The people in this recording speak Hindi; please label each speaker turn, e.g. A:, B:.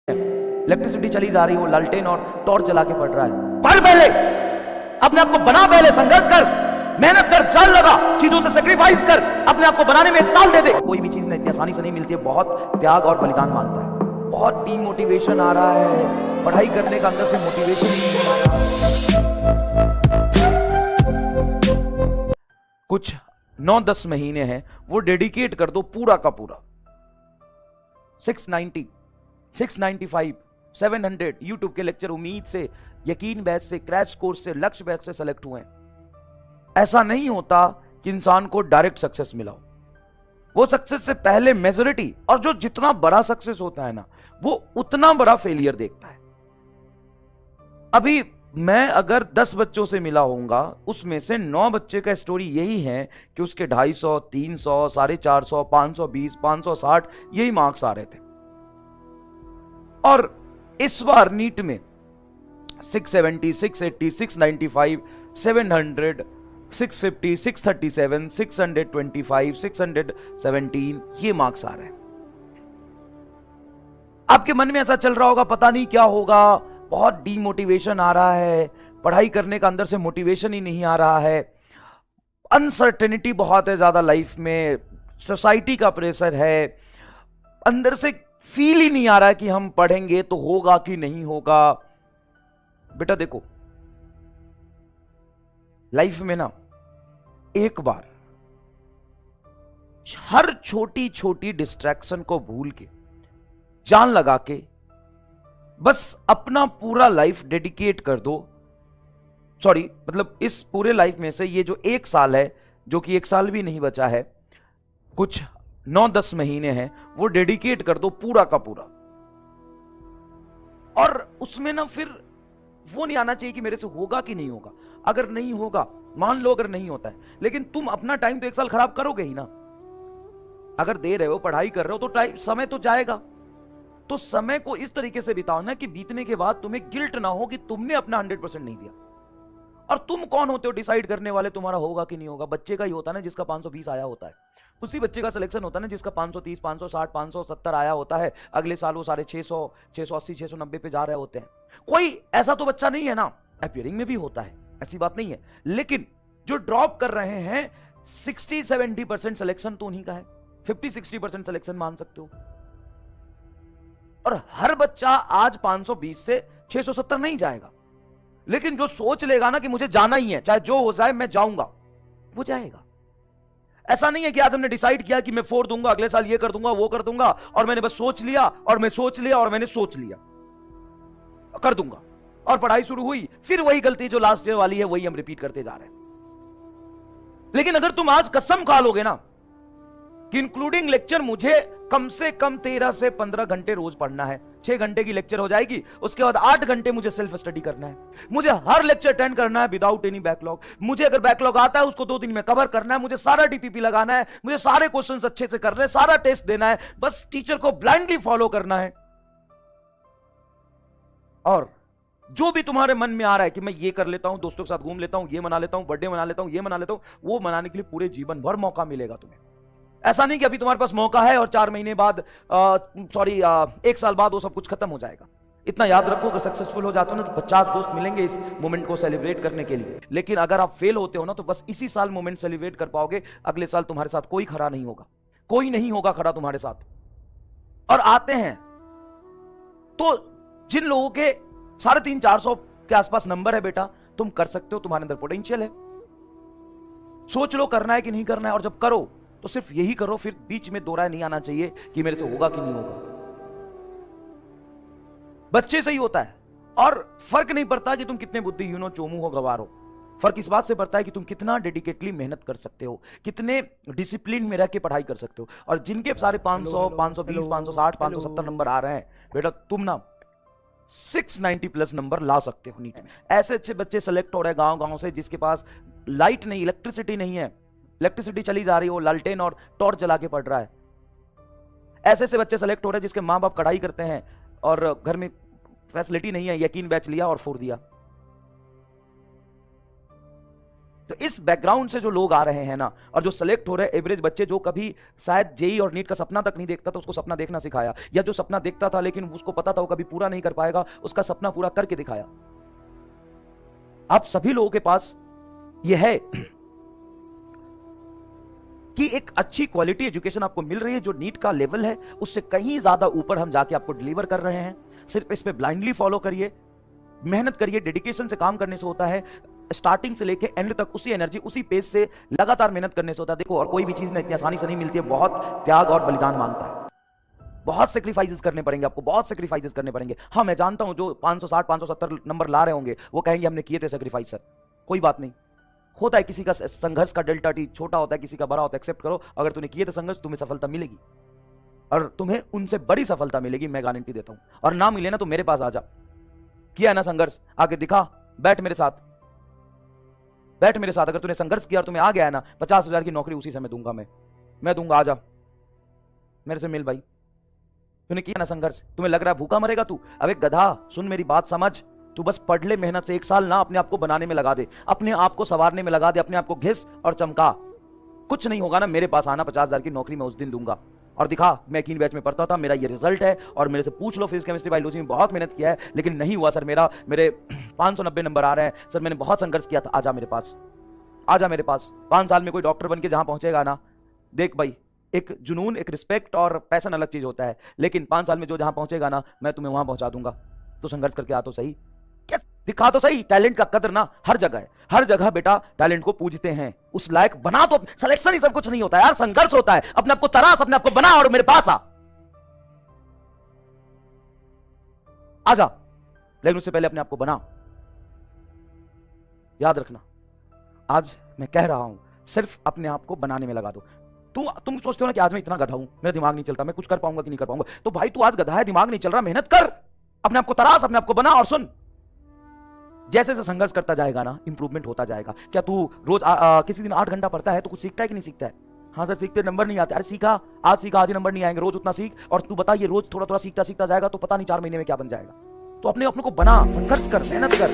A: इलेक्ट्रिसिटी चली जा रही है, वो लालटेन और टॉर्च जला के पड़ रहा है। पढ़ पहले, अपने आप को बना, पहले संघर्ष कर, मेहनत कर, जान लगा, चीजों से सेक्रीफाइस कर, अपने आप को बनाने में 1 साल दे दे। कोई भी चीज इतनी आसानी से नहीं मिलती है, बहुत त्याग और बलिदान मांगता है। बहुत डीमोटिवेशन आ रहा है, पढ़ाई करने का अंदर से मोटिवेशन ही नहीं आ रहा। कुछ 9-10 महीने हैं, वो डेडिकेट कर दो पूरा का पूरा। 690, 695, 700 यूट्यूब के लेक्चर उम्मीद से, यकीन बैच से, क्रैश कोर्स से, लक्ष्य बैच से सेलेक्ट हुए हैं। ऐसा नहीं होता कि इंसान को डायरेक्ट सक्सेस मिला हो। वो सक्सेस से पहले मेजॉरिटी, और जो जितना बड़ा सक्सेस होता है ना, वो उतना बड़ा फेलियर देखता है। अभी मैं अगर 10 बच्चों से मिला होऊंगा, उसमें से 9 बच्चे का स्टोरी यही है कि उसके 250, 300, 450, 520, 560 यही मार्क्स आ रहे थे। और इस बार नीट में 670, 680, 695, 700, 650, 637, 625, 617 ये मार्क्स आ रहे हैं। आपके मन में ऐसा चल रहा होगा, पता नहीं क्या होगा, बहुत डीमोटिवेशन आ रहा है, पढ़ाई करने का अंदर से मोटिवेशन ही नहीं आ रहा है, अनसर्टेनिटी बहुत है ज्यादा लाइफ में, सोसाइटी का प्रेशर है, अंदर से फील ही नहीं आ रहा है कि हम पढ़ेंगे तो होगा कि नहीं होगा। बेटा देखो, लाइफ में ना एक बार हर छोटी छोटी डिस्ट्रैक्शन को भूल के, जान लगा के, बस अपना पूरा लाइफ डेडिकेट कर दो। सॉरी, मतलब इस पूरे लाइफ में से ये जो 1 साल है, जो कि 1 साल भी नहीं बचा है, कुछ 9-10 महीने हैं, वो डेडिकेट कर दो पूरा का पूरा। और उसमें ना फिर वो नहीं आना चाहिए कि मेरे से होगा कि नहीं होगा। अगर नहीं होगा, मान लो अगर नहीं होता है, लेकिन तुम अपना टाइम तो 1 साल खराब करोगे ही ना। अगर दे रहे हो, पढ़ाई कर रहे हो, तो टाइम, समय तो जाएगा। तो समय को इस तरीके से बिताओ ना कि बीतने के बाद तुम्हें गिल्ट ना हो कि तुमने अपना 100% नहीं दिया। और तुम कौन होते हो डिसाइड करने वाले तुम्हारा होगा कि नहीं होगा? बच्चे का ही होता है ना जिसका 520 आया होता है, उसी बच्चे का सिलेक्शन होता है ना जिसका 530, 560, 570 आया होता है। अगले साल वो सारे 600, 680, 690 पे जा रहे होते हैं। कोई ऐसा तो बच्चा नहीं है ना, अपीयरिंग में भी होता है, ऐसी बात नहीं है, लेकिन जो ड्रॉप कर रहे हैं 60-70% सिलेक्शन तो उन्हीं का है, 50-60% सिलेक्शन मान सकते हो। और हर बच्चा आज 520 से 670 नहीं जाएगा, लेकिन जो सोच लेगा ना कि मुझे जाना ही है, चाहे जो हो जाए मैं जाऊंगा, वो जाएगा। ऐसा नहीं है कि आज हमने डिसाइड किया कि मैं 4 दूंगा, अगले साल ये कर दूंगा, वो कर दूंगा, और मैंने बस सोच लिया और मैं सोच लिया और मैंने सोच लिया कर दूंगा, और पढ़ाई शुरू हुई, फिर वही गलती जो लास्ट ईयर वाली है वही हम रिपीट करते जा रहे हैं। लेकिन अगर तुम आज कसम खा लोगे ना कि इंक्लूडिंग लेक्चर मुझे कम से कम 13 से 15 घंटे रोज पढ़ना है, 6 घंटे की लेक्चर हो जाएगी, उसके बाद 8 घंटे मुझे सेल्फ स्टडी करना है, मुझे हर लेक्चर अटेंड करना है विदाउट एनी बैकलॉग, मुझे अगर बैकलॉग आता है उसको 2 दिन में कवर करना है, मुझे सारा डीपीपी लगाना है, मुझे सारे क्वेश्चंस अच्छे से करने हैं, सारा टेस्ट देना है, बस टीचर को ब्लाइंडली फॉलो करना है। और जो भी तुम्हारे मन में आ रहा है कि मैं ये कर लेता हूं, दोस्तों के साथ घूम लेता हूं, ये मना लेता हूं, बर्थडे मना लेता हूं, ये मना लेता हूं, वो मनाने के लिए पूरे जीवन भर मौका मिलेगा तुम्हें। ऐसा नहीं कि अभी तुम्हारे पास मौका है और 4 महीने बाद, 1 साल बाद वो सब कुछ खत्म हो जाएगा। इतना याद रखो कि सक्सेसफुल हो जाते हो ना तो 50 दोस्त मिलेंगे इस मोमेंट को सेलिब्रेट करने के लिए। लेकिन अगर आप फेल होते हो ना तो बस इसी साल मोमेंट सेलिब्रेट कर पाओगे, अगले साल तुम्हारे साथ कोई खड़ा नहीं होगा, कोई नहीं होगा खड़ा तुम्हारे साथ। और आते हैं तो जिन लोगों के 350-400 के आसपास नंबर है, बेटा तुम कर सकते हो, तुम्हारे अंदर पोटेंशियल है, सोच लो करना है कि नहीं करना है, और जब करो तो सिर्फ यही करो, फिर बीच में दोहराए नहीं आना चाहिए कि मेरे से होगा कि नहीं होगा। बच्चे से ही होता है, और फर्क नहीं पड़ता कि तुम कितने बुद्धिहीन हो, चोमू हो, गवार हो, फर्क इस बात से पड़ता है कि तुम कितना डेडिकेटली मेहनत कर सकते हो, कितने डिसिप्लिन में रह के पढ़ाई कर सकते हो। और जिनके सारे 500, 520, 560, 570 नंबर आ रहे हैं, बेटा तुम ना 690 प्लस नंबर ला सकते हो नीट में। ऐसे अच्छे बच्चे सेलेक्ट हो रहे हैं गांव गांव से, जिसके पास लाइट नहीं, इलेक्ट्रिसिटी नहीं है, इलेक्ट्रिसिटी चली जा रही है, वो लालटेन और टॉर्च जला के पढ़ रहा है। ऐसे ऐसे बच्चे सेलेक्ट हो रहे हैं जिसके मां बाप कढ़ाई करते हैं और घर में फैसिलिटी नहीं है, यकीन बैच लिया और फोड़ दिया। तो इस बैकग्राउंड से जो लोग आ रहे हैं ना, और जो सेलेक्ट हो रहे हैं एवरेज बच्चे, जो कभी शायद जेई और नीट का सपना तक नहीं देखता था, उसको सपना देखना सिखाया, या जो सपना देखता था लेकिन उसको पता था वो कभी पूरा नहीं कर पाएगा, उसका सपना पूरा करके दिखाया। आप सभी लोगों के पास यह है कि एक अच्छी क्वालिटी एजुकेशन आपको मिल रही है, जो नीट का लेवल है उससे कहीं ज्यादा ऊपर हम जाके आपको डिलीवर कर रहे हैं। सिर्फ इस पे ब्लाइंडली फॉलो करिए, मेहनत करिए, डेडिकेशन से काम करने से होता है। स्टार्टिंग से लेके एंड तक उसी एनर्जी, उसी पेज से लगातार मेहनत करने से होता है। देखो, और कोई भी चीज ना इतनी आसानी से नहीं मिलती है, बहुत त्याग और बलिदान मांगता है, बहुत सेक्रीफाइसेस करने पड़ेंगे आपको, बहुत सेक्रीफाइसेस करने पड़ेंगे। हाँ, मैं जानता हूं जो 560 570 नंबर ला रहे होंगे वो कहेंगे हमने किए थे सेक्रीफाइस सर। कोई बात नहीं, होता है, किसी का संघर्ष का डेल्टा टी छोटा होता है, किसी का बड़ा होता है। एक्सेप्ट करो, अगर तूने किए थे संघर्ष, तुम्हें सफलता मिलेगी, और तुम्हें उनसे बड़ी सफलता मिलेगी, मैं गारंटी देता हूं। और ना मिले ना तो मेरे पास आ जा, किया ना संघर्ष, आगे दिखा, बैठ मेरे साथ, बैठ मेरे साथ। अगर तूने संघर्ष किया और तुम्हें आ गया है ना, 50,000 की नौकरी उसी समय दूंगा मैं दूंगा, आ जा मेरे से मिल भाई। तूने किया ना संघर्ष, तुम्हें लग रहा है भूखा मरेगा तू? अब एक गधा, सुन मेरी बात समझ, तू बस पढ़ ले, मेहनत से 1 साल ना अपने आप को बनाने में लगा दे, अपने आप को संवारने में लगा दे, अपने आप को घिस और चमका। कुछ नहीं होगा ना, मेरे पास आना, 50,000 की नौकरी मैं उस दिन दूंगा। और दिखा, मैं कीन बैच में पढ़ता था, मेरा ये रिजल्ट है, और मेरे से पूछ लो, फिजिक्स केमिस्ट्री बायोलॉजी में बहुत मेहनत किया है, लेकिन नहीं हुआ सर, मेरे 590 नंबर आ रहे हैं सर, मैंने बहुत संघर्ष किया था। आजा मेरे पास, आजा मेरे पास। 5 साल में कोई डॉक्टर बन के जहां पहुंचेगा ना, देख भाई, एक जुनून, एक रिस्पेक्ट और पैशन अलग चीज होता है, लेकिन 5 साल में जो जहां पहुंचेगा ना, मैं तुम्हें वहां पहुंचा दूंगा। तो संघर्ष करके आ तो सही, क्या दिखा तो सही। टैलेंट का कदर ना हर जगह है, हर जगह बेटा टैलेंट को पूजते हैं, उस लायक बना। तो सिलेक्शन ही सब कुछ नहीं होता यार, संघर्ष होता है। अपने आप को तरास, अपने आप को बना और मेरे पास आ जा, लेकिन उससे पहले अपने आप को बना। याद रखना, आज मैं कह रहा हूं, सिर्फ अपने आप को बनाने में लगा दो। तुम सोचते हो ना कि आज मैं इतना गधा हूं, मेरा दिमाग नहीं चलता, मैं कुछ कर पाऊंगा कि नहीं कर पाऊंगा। तो भाई तू आज गधा है, दिमाग नहीं चल रहा, मेहनत कर, अपने आप को तरास, अपने आप को बना। और सुन, जैसे जैसे संघर्ष करता जाएगा ना, इंप्रूवमेंट होता जाएगा। क्या तू रोज किसी दिन 8 घंटा पढ़ता है तो कुछ सीखता है कि नहीं सीखता है? हाँ सर सीखते, नंबर नहीं आते। अरे सीखा, आज सीखा, आज ही नंबर नहीं आएंगे, रोज उतना सीख। और तू बता, ये रोज थोड़ा थोड़ा सीखता सीखता जाएगा तो पता नहीं 4 महीने में क्या बन जाएगा। तो अपने को बना, संघर्ष कर, मेहनत कर।